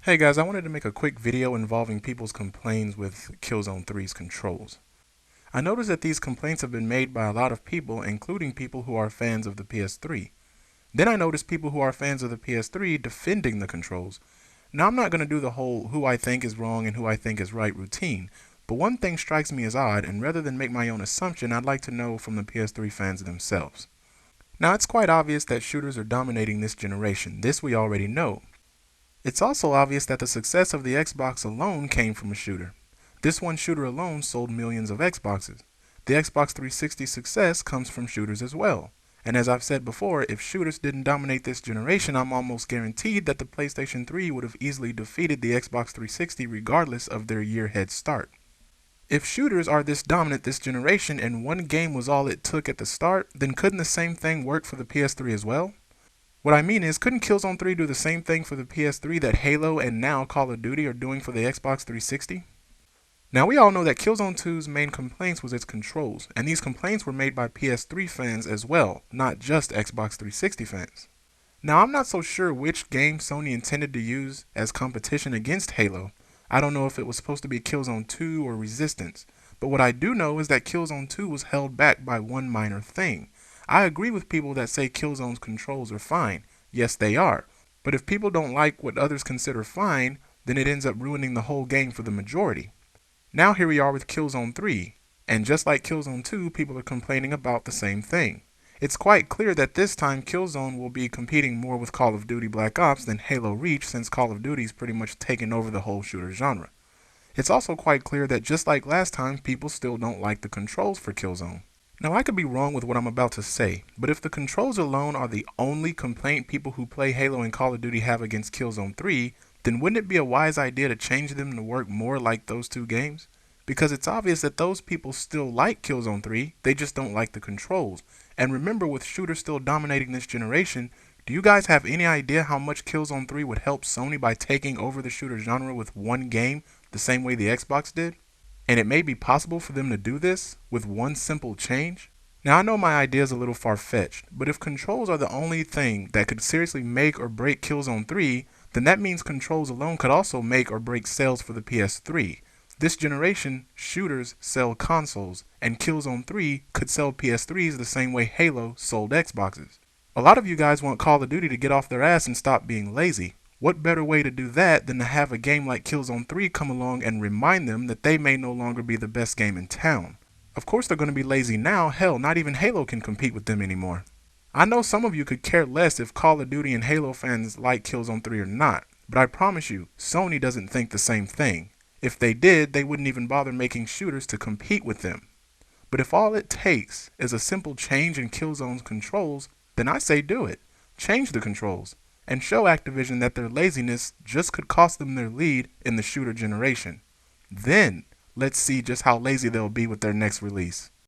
Hey guys, I wanted to make a quick video involving people's complaints with Killzone 3's controls. I noticed that these complaints have been made by a lot of people, including people who are fans of the PS3. Then I noticed people who are fans of the PS3 defending the controls. Now I'm not going to do the whole who I think is wrong and who I think is right routine, but one thing strikes me as odd, and rather than make my own assumption, I'd like to know from the PS3 fans themselves. Now it's quite obvious that shooters are dominating this generation. This we already know. It's also obvious that the success of the Xbox alone came from a shooter. This one shooter alone sold millions of Xboxes. The Xbox 360 success comes from shooters as well. And as I've said before, if shooters didn't dominate this generation, I'm almost guaranteed that the PlayStation 3 would have easily defeated the Xbox 360 regardless of their year head start. If shooters are this dominant this generation and one game was all it took at the start, then couldn't the same thing work for the PS3 as well? What I mean is, couldn't Killzone 3 do the same thing for the PS3 that Halo and now Call of Duty are doing for the Xbox 360? Now we all know that Killzone 2's main complaints was its controls, and these complaints were made by PS3 fans as well, not just Xbox 360 fans. Now I'm not so sure which game Sony intended to use as competition against Halo. I don't know if it was supposed to be Killzone 2 or Resistance, but what I do know is that Killzone 2 was held back by one minor thing. I agree with people that say Killzone's controls are fine. Yes, they are. But if people don't like what others consider fine, then it ends up ruining the whole game for the majority. Now here we are with Killzone 3, and just like Killzone 2, people are complaining about the same thing. It's quite clear that this time Killzone will be competing more with Call of Duty Black Ops than Halo Reach, since Call of Duty's pretty much taken over the whole shooter genre. It's also quite clear that just like last time, people still don't like the controls for Killzone. Now I could be wrong with what I'm about to say, but if the controls alone are the only complaint people who play Halo and Call of Duty have against Killzone 3, then wouldn't it be a wise idea to change them to work more like those two games? Because it's obvious that those people still like Killzone 3, they just don't like the controls. And remember, with shooters still dominating this generation, do you guys have any idea how much Killzone 3 would help Sony by taking over the shooter genre with one game, the same way the Xbox did? And it may be possible for them to do this with one simple change. Now I know my idea is a little far-fetched, but if controls are the only thing that could seriously make or break Killzone 3, then that means controls alone could also make or break sales for the PS3. This generation, shooters sell consoles, and Killzone 3 could sell PS3s the same way Halo sold Xboxes. A lot of you guys want Call of Duty to get off their ass and stop being lazy. What better way to do that than to have a game like Killzone 3 come along and remind them that they may no longer be the best game in town? Of course they're going to be lazy now. Hell, not even Halo can compete with them anymore. I know some of you could care less if Call of Duty and Halo fans like Killzone 3 or not, but I promise you, Sony doesn't think the same thing. If they did, they wouldn't even bother making shooters to compete with them. But if all it takes is a simple change in Killzone's controls, then I say do it. Change the controls, and show Activision that their laziness just could cost them their lead in the shooter generation. Then, let's see just how lazy they'll be with their next release.